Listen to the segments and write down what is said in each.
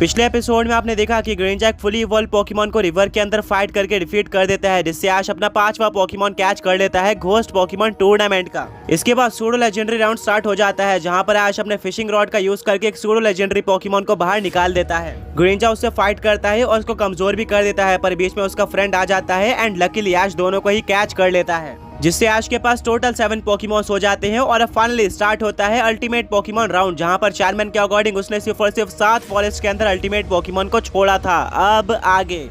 पिछले एपिसोड में आपने देखा कि ग्रेंजा एक फुली इवॉल्व पोकेमॉन को रिवर के अंदर फाइट करके डिफीट कर देता है, जिससे ऐश अपना 5वां पोकेमॉन कैच कर लेता है घोस्ट पोकेमॉन टूर्नामेंट का। इसके बाद सूडो लेजेंडरी राउंड स्टार्ट हो जाता है, जहां पर ऐश अपने फिशिंग रॉड का यूज करके एक सूडो लेजेंडरी पोकेमॉन को बाहर निकाल देता है। ग्रेंजा उससे फाइट करता है और उसको कमजोर भी कर देता है, पर बीच में उसका फ्रेंड आ जाता है एंड लकीली ऐश दोनों को ही कैच कर लेता है, जिससे ऐश के पास टोटल 7 पोकेमॉन्स हो जाते हैं। और अब फाइनली स्टार्ट होता है अल्टीमेट पोकेमॉन राउंड, जहां पर चेयरमैन के अकॉर्डिंग उसने सिर्फ और सिर्फ 7 फॉरेस्ट के अंदर अल्टीमेट पोकेमॉन को छोड़ा था। अब आगे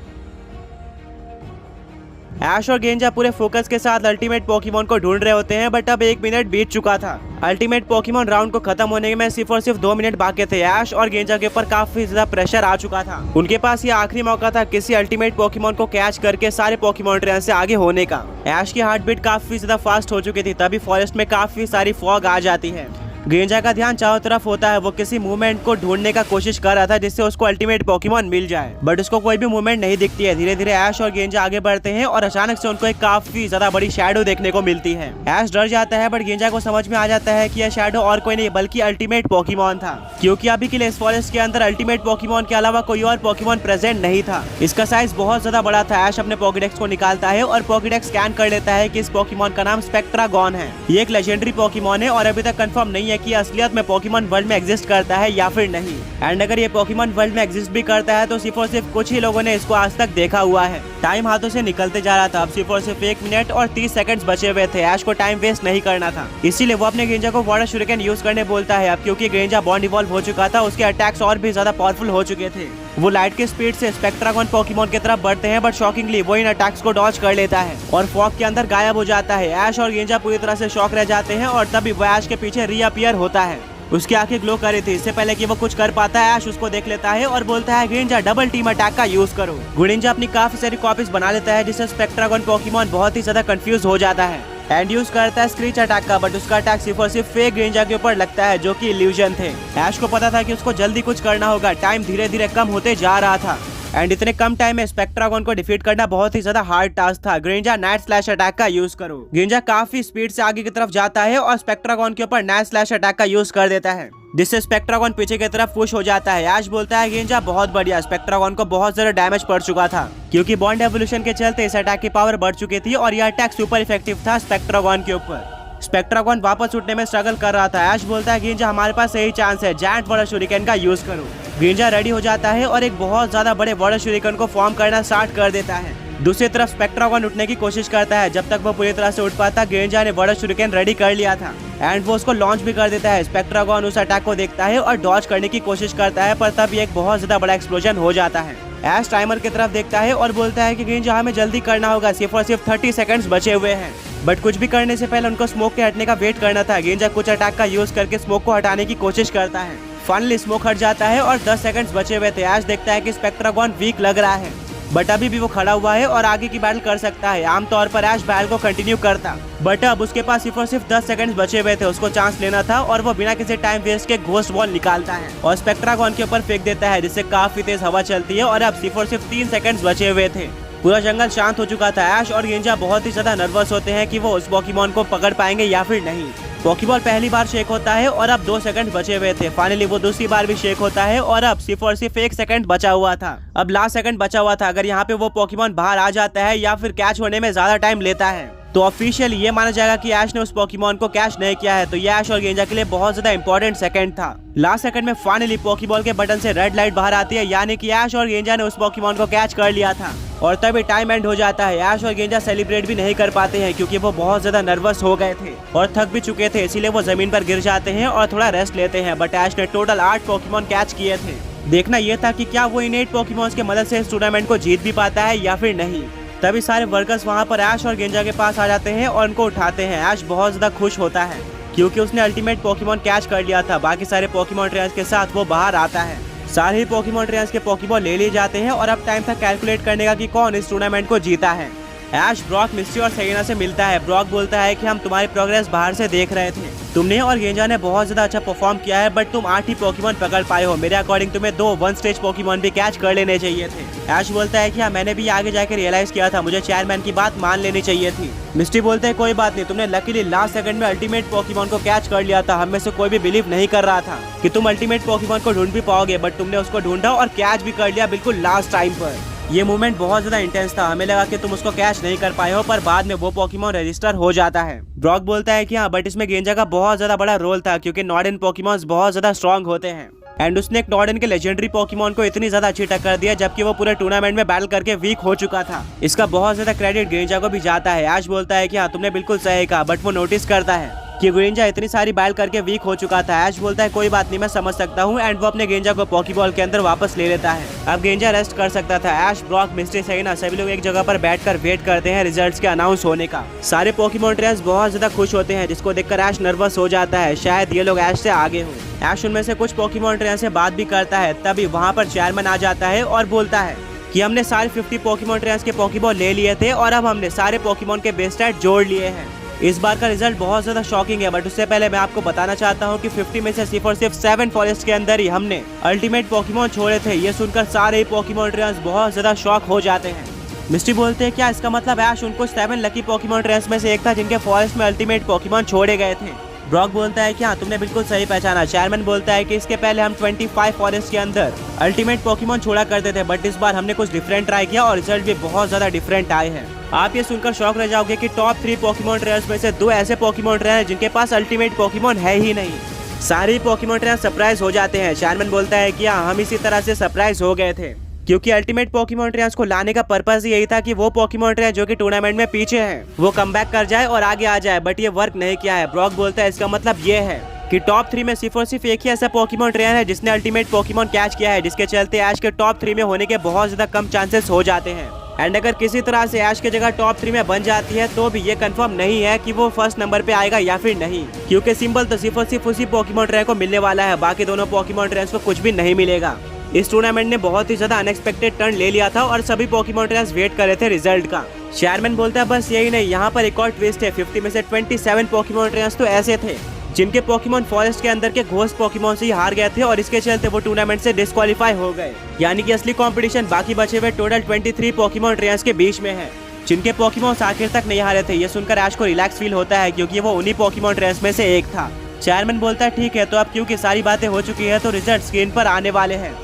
ऐश और गेंजा पूरे फोकस के साथ अल्टीमेट पोकेमॉन को ढूंढ रहे होते हैं, बट अब 1 मिनट बीत चुका था। अल्टीमेट पोकेमॉन राउंड को खत्म होने में सिर्फ और सिर्फ 2 मिनट बाकी थे। ऐश और गेंजा के ऊपर काफी ज्यादा प्रेशर आ चुका था। उनके पास ये आखिरी मौका था किसी अल्टीमेट पोकेमॉन को कैच करके सारे पोकेमॉन ट्रेन से आगे होने का। ऐश की हार्ट बीट काफी ज्यादा फास्ट हो चुकी थी, तभी फॉरेस्ट में काफी सारी फॉग आ जाती है। गेंजा का ध्यान चारों तरफ होता है, वो किसी मूवमेंट को ढूंढने का कोशिश कर रहा था जिससे उसको अल्टीमेट पोकेमॉन मिल जाए, बट उसको कोई भी मूवमेंट नहीं दिखती है। धीरे धीरे ऐश और गेंजा आगे बढ़ते हैं और अचानक से उनको एक काफी ज्यादा बड़ी शैडो देखने को मिलती है। ऐश डर जाता है, बट गेंजा को समझ में आ जाता है कि यह शैडो और कोई नहीं बल्कि अल्टीमेट पोकेमॉन था, क्योंकि अभी के लिए इस फॉरेस्ट के अंदर अल्टीमेट पोकेमॉन के अलावा कोई और पोकेमॉन प्रेजेंट नहीं था। इसका साइज बहुत ज्यादा बड़ा था। ऐश अपने पॉकेडेक्स को निकालता है और पॉकेडेक्स स्कैन कर लेता है कि इस पोकेमॉन का नाम स्पेक्ट्रागॉन है। ये एक लेजेंडरी पोकेमॉन है और अभी तक कंफर्म नहीं है कि असलियत में पोकेमॉन वर्ल्ड में एग्जिस्ट करता है या फिर नहीं। एंड अगर ये पोकेमॉन वर्ल्ड में एग्जिस्ट भी करता है तो सिर्फ और सिर्फ कुछ ही लोगों ने इसको आज तक देखा हुआ है। टाइम हाथों से निकलते जा रहा था। अब सिर्फ और सिर्फ 1 मिनट और 30 सेकंड्स बचे हुए थे। ऐश को टाइम वेस्ट नहीं करना था, इसीलिए वो अपने गेंजा को वाटर शूरिकेन यूज करने बोलता है। अब क्योंकि गेंजा बॉन्ड इवॉल्व हो चुका था, उसके अटैक्स और भी ज्यादा पावरफुल हो चुके थे। वो लाइट के स्पीड से स्पेक्ट्रागॉन पोकेमॉन की तरफ बढ़ते हैं, बट शॉकिंगली वो इन अटैक्स को डॉज कर लेता है और फॉग के अंदर गायब हो जाता है। ऐश और गेंजा पूरी तरह से शॉक रह जाते हैं और तभी वो ऐश के पीछे रीअपीयर होता है। उसकी आंखें ग्लो कर रही थी। इससे पहले कि वो कुछ कर पाता है, ऐश उसको देख लेता है और बोलता है गेंजा डबल टीम अटैक का यूज करो। गुडिंजा अपनी काफी सारी कॉपीज बना लेता है, जिससे स्पेक्ट्रागॉन पोकेमॉन बहुत ही ज्यादा कंफ्यूज हो जाता है एंड यूज करता है स्क्रीच अटैक का, बट उसका अटैक सिर्फ और सिर्फ फेक गेंजा के ऊपर लगता है, जो कि इल्यूजन थे। ऐश को पता था कि उसको जल्दी कुछ करना होगा। टाइम धीरे धीरे कम होते जा रहा था एंड इतने कम टाइम में स्पेक्ट्रागॉन को डिफीट करना बहुत ही ज्यादा हार्ड टास्क था। गेंजा नाइट स्लैश अटैक का यूज करो। गेंजा काफी स्पीड से आगे की तरफ जाता है और स्पेक्ट्रागॉन के ऊपर नाइट स्लैश अटैक का यूज कर देता है, जिससे स्पेक्ट्रागॉन पीछे की तरफ पुश हो जाता है। ऐश बोलता है गेंजा बहुत बढ़िया, स्पेक्ट्रागॉन को बहुत ज्यादा डैमेज पड़ चुका था, क्योंकि बॉन्ड एवोल्यूशन के चलते इस अटैक की पावर बढ़ चुकी थी और यह अटैक सुपर इफेक्टिव था स्पेक्ट्रागॉन के ऊपर। स्पेक्ट्रागॉन वापस उठने में स्ट्रगल कर रहा था। ऐश बोलता है गेंजा हमारे पास सही चांस है, जायंट वाटर शूरिकेन का यूज करो। गेंजा रेडी हो जाता है और एक बहुत ज्यादा बड़े वाटर शूरिकेन को फॉर्म करना स्टार्ट कर देता है। दूसरी तरफ स्पेक्ट्रागॉन उठने की कोशिश करता है। जब तक वो पूरी तरह से उठ पाता, गेंजा ने वाटर शूरिकेन रेडी कर लिया था एंड वो उसको लॉन्च भी कर देता है। स्पेक्ट्रागॉन उस अटैक को देखता है और डॉज करने की कोशिश करता है, पर तब एक बहुत ज्यादा बड़ा एक्सप्लोजन हो जाता है। ऐश टाइमर की तरफ देखता है और बोलता है कि गेंजा हमें जल्दी करना होगा, सिर्फ और सिर्फ 30 सेकंड्स बचे हुए हैं। बट कुछ भी करने से पहले उनको स्मोक के हटने का वेट करना था। गेंजा कुछ अटैक का यूज करके स्मोक को हटाने की कोशिश करता है। फाइनली स्मोक हट जाता है और 10 सेकंड्स बचे हुए थे। ऐश देखता है कि स्पेक्ट्रागॉन वीक लग रहा है, बट अभी भी वो खड़ा हुआ है और आगे की बैटल कर सकता है। आमतौर पर ऐश बैटल को कंटिन्यू करता, बट अब उसके पास सिर्फ और सिर्फ 10 सेकंड्स बचे हुए थे। उसको चांस लेना था और वो बिना किसी टाइम वेस्ट के घोस्ट बॉल निकालता है और स्पेक्ट्रागॉन के ऊपर फेंक देता है, जिससे काफी तेज हवा चलती है और अब सिर्फ और सिर्फ 3 सेकंड्स बचे हुए थे। पूरा जंगल शांत हो चुका था। ऐश और गेंजा बहुत ही ज्यादा नर्वस होते हैं कि वो उस पोकेमॉन को पकड़ पाएंगे या फिर नहीं। पोकेबॉल पहली बार शेक होता है और अब 2 सेकंड बचे हुए थे। फाइनली वो दूसरी बार भी शेक होता है और अब सिर्फ और सिर्फ 1 सेकंड बचा हुआ था। अब लास्ट सेकंड बचा हुआ था। अगर यहाँ पे वो पोकेमॉन बाहर आ जाता है या फिर कैच होने में ज्यादा टाइम लेता है, तो ऑफिशियल ये माना जाएगा कि ऐश ने उस पोकेमॉन को कैच नहीं किया है। तो ये ऐश और गेंजा के लिए बहुत ज्यादा इंपॉर्टेंट सेकंड था। लास्ट सेकंड में फाइनली पोकेबॉल के बटन से रेड लाइट बाहर आती है, यानी कि ऐश और गेंजा ने उस पोकेमॉन को कैच कर लिया था और तभी टाइम एंड हो जाता है। ऐश और गेंजा सेलिब्रेट भी नहीं कर पाते हैं, क्योंकि वो बहुत ज्यादा नर्वस हो गए थे और थक भी चुके थे, इसीलिए वो जमीन पर गिर जाते हैं और थोड़ा रेस्ट लेते हैं। बट ऐश ने टोटल 8 पोकेमॉन कैच किए थे। देखना यह था कि क्या वो इन 8 पोकेमॉन्स की मदद से इस टूर्नामेंट को जीत भी पाता है या फिर नहीं। तभी सारे वर्कर्स वहाँ पर ऐश और गेंजा के पास आ जाते हैं और उनको उठाते हैं। ऐश बहुत ज्यादा खुश होता है, क्योंकि उसने अल्टीमेट पोकेमॉन कैच कर लिया था। बाकी सारे पोकेमॉन ट्रेनर्स के साथ वो बाहर आता है। सारे ही पोकेमॉन ट्रेनर्स के पोकेबॉल ले लिए जाते हैं और अब टाइम था कैलकुलेट करने का कि कौन इस टूर्नामेंट को जीता है। ऐश ब्रॉक, मिस्टी और सेरेना से मिलता है। ब्रॉक बोलता है कि हम तुम्हारी प्रोग्रेस बाहर से देख रहे थे, तुमने और गेंजा ने बहुत ज्यादा अच्छा परफॉर्म किया है, बट तुम 8 ही पोकेमॉन पकड़ पाए हो। मेरे अकॉर्डिंग तुम्हें 2 1 स्टेज पोकेमॉन भी कैच कर लेने चाहिए थे। ऐश बोलता है कि हाँ, मैंने भी आगे जाकर रियलाइज किया था, मुझे चेयरमैन की बात मान लेनी चाहिए थी। मिस्टी बोलते हैं कोई बात नहीं, तुमने लकीली लास्ट सेकंड में अल्टीमेट पोकेमॉन को कैच कर लिया था। हम में से कोई भी बिलीव नहीं कर रहा था कि तुम अल्टीमेट पोकेमॉन को ढूंढ भी पाओगे, बट तुमने उसको ढूंढा और कैच भी कर लिया बिल्कुल लास्ट टाइम पर। ये मूवमेंट बहुत ज्यादा इंटेंस था, हमें लगा कि तुम उसको कैच नहीं कर पाए हो, पर बाद में वो पोकेमॉन रजिस्टर हो जाता है। ब्रॉक बोलता है कि हाँ, बट इसमें गेंजा का बहुत ज्यादा बड़ा रोल था, क्योंकि नॉर्डन पोकेमॉन्स बहुत ज्यादा स्ट्रॉन्ग होते हैं एंड उसने एक नॉर्डन के लेजेंडरी पोकेमॉन को इतनी ज्यादा अच्छी टक्कर दिया, जबकि वो पूरे टूर्नामेंट में बैटल करके वीक हो चुका था। इसका बहुत ज्यादा क्रेडिट गेंजा को भी जाता है। ऐश बोलता है कि हाँ, तुमने बिल्कुल सही कहा, बट वो नोटिस करता है कि गेंजा इतनी सारी बैटल करके वीक हो चुका था। ऐश बोलता है कोई बात नहीं, मैं समझ सकता हूँ, एंड वो अपने गेंजा को पॉकीबॉल के अंदर वापस ले लेता है। अब गेंजा रेस्ट कर सकता था। ऐश, ब्रॉक, मिस्टी, सेरेना सभी लोग एक जगह पर बैठकर वेट करते हैं रिजल्ट्स के अनाउंस होने का। सारे पोकेमॉन ट्रेनर्स बहुत ज्यादा खुश होते हैं, जिसको देखकर ऐश नर्वस हो जाता है, शायद ये लोग ऐश से आगे हो। ऐश उनमें से कुछ पोकेमॉन ट्रेनर से बात भी करता है, तभी वहाँ पर चेयरमैन आ जाता है और बोलता है कि हमने सारे 50 पोकेमॉन ट्रेनर्स के पोकेबॉल ले लिए थे और अब हमने सारे पोकेमॉन के बेस स्टैट जोड़ लिए हैं। इस बार का रिजल्ट बहुत ज्यादा शॉकिंग है, बट उससे पहले मैं आपको बताना चाहता हूँ कि 50 में से सिर्फ और सिर्फ 7 फॉरेस्ट के अंदर ही हमने अल्टीमेट पोकेमॉन छोड़े थे। ये सुनकर सारे ही पोकेमॉन ट्रेनर्स बहुत ज्यादा शॉक हो जाते हैं। मिस्टी बोलते हैं क्या इसका मतलब ऐश उनको 7 लकी पोकेमॉन ट्रेनर्स में से एक था जिनके फॉरेस्ट में अल्टीमेट पोकेमॉन छोड़े गए थे। ब्रॉक बोलता है कि हाँ, तुमने बिल्कुल सही पहचाना। चेयरमैन बोलता है कि इसके पहले हम 25 फॉरेस्ट के अंदर अल्टीमेट पोकेमॉन छोड़ा करते थे, बट इस बार हमने कुछ डिफरेंट ट्राई किया और रिजल्ट भी बहुत ज्यादा डिफरेंट आए हैं। आप ये सुनकर शॉक रह जाओगे कि टॉप 3 पोकेमॉन ट्रेनर्स में से 2 ऐसे पोकेमॉन ट्रेनर हैं जिनके पास अल्टीमेट पोकेमॉन है ही नहीं। सारे पोकेमॉन ट्रेनर सरप्राइज हो जाते हैं। चेयरमैन बोलता है कि हाँ, हम इसी तरह से सरप्राइज हो गए थे, क्योंकि अल्टीमेट पोकेमॉन ट्रेनर्स को लाने का पर्पस यही था कि वो पोकेमॉन ट्रेनर जो कि टूर्नामेंट में पीछे हैं वो कमबैक कर जाए और आगे आ जाए, बट ये वर्क नहीं किया है। ब्रॉक बोलता है इसका मतलब ये है कि टॉप 3 में सिर्फ और सिर्फ एक ही ऐसा पोकेमॉन ट्रेनर है जिसने अल्टीमेट पोकेमॉन कैच किया है, जिसके चलते ऐश के टॉप 3 में होने के बहुत ज्यादा कम चांसेस हो जाते हैं। एंड अगर किसी तरह से ऐश की जगह टॉप 3 में बन जाती है तो भी ये कंफर्म नहीं है कि वो फर्स्ट नंबर पे आएगा या फिर नहीं, क्योंकि सिंबल तो सिर्फ और सिर्फ उसी पोकेमॉन ट्रेनर को मिलने वाला है, बाकी दोनों पोकेमॉन ट्रेनर्स को कुछ भी नहीं मिलेगा। इस टूर्नामेंट ने बहुत ही ज्यादा अनएक्सपेक्टेड टर्न ले लिया था और सभी पोकेमॉन ट्रेनर्स वेट कर रहे थे रिजल्ट का। चेयरमैन बोलता है बस यही नहीं, यहाँ पर एक और ट्विस्ट है। 50 में से 27 पोकेमॉन ट्रेनर्स तो ऐसे थे जिनके पोकेमॉन फॉरेस्ट के अंदर के घोस्ट पोकेमॉन से ही हार गए थे और इसके चलते वो टूर्नामेंट से डिस्क्वालीफाई हो गए। यानी कि असली कंपटीशन बाकी बचे हुए टोटल 23 पोकेमॉन ट्रेनर्स के बीच में है, जिनके पोकेमॉन आखिर तक नहीं हारे थे। ये सुनकर ऐश को रिलैक्स फील होता है, क्योंकि वो उन्हीं पोकेमॉन ट्रेनर्स में से एक था। चेयरमैन बोलता है ठीक है, तो अब क्योंकि सारी बातें हो चुकी है तो रिजल्ट स्क्रीन पर आने वाले हैं।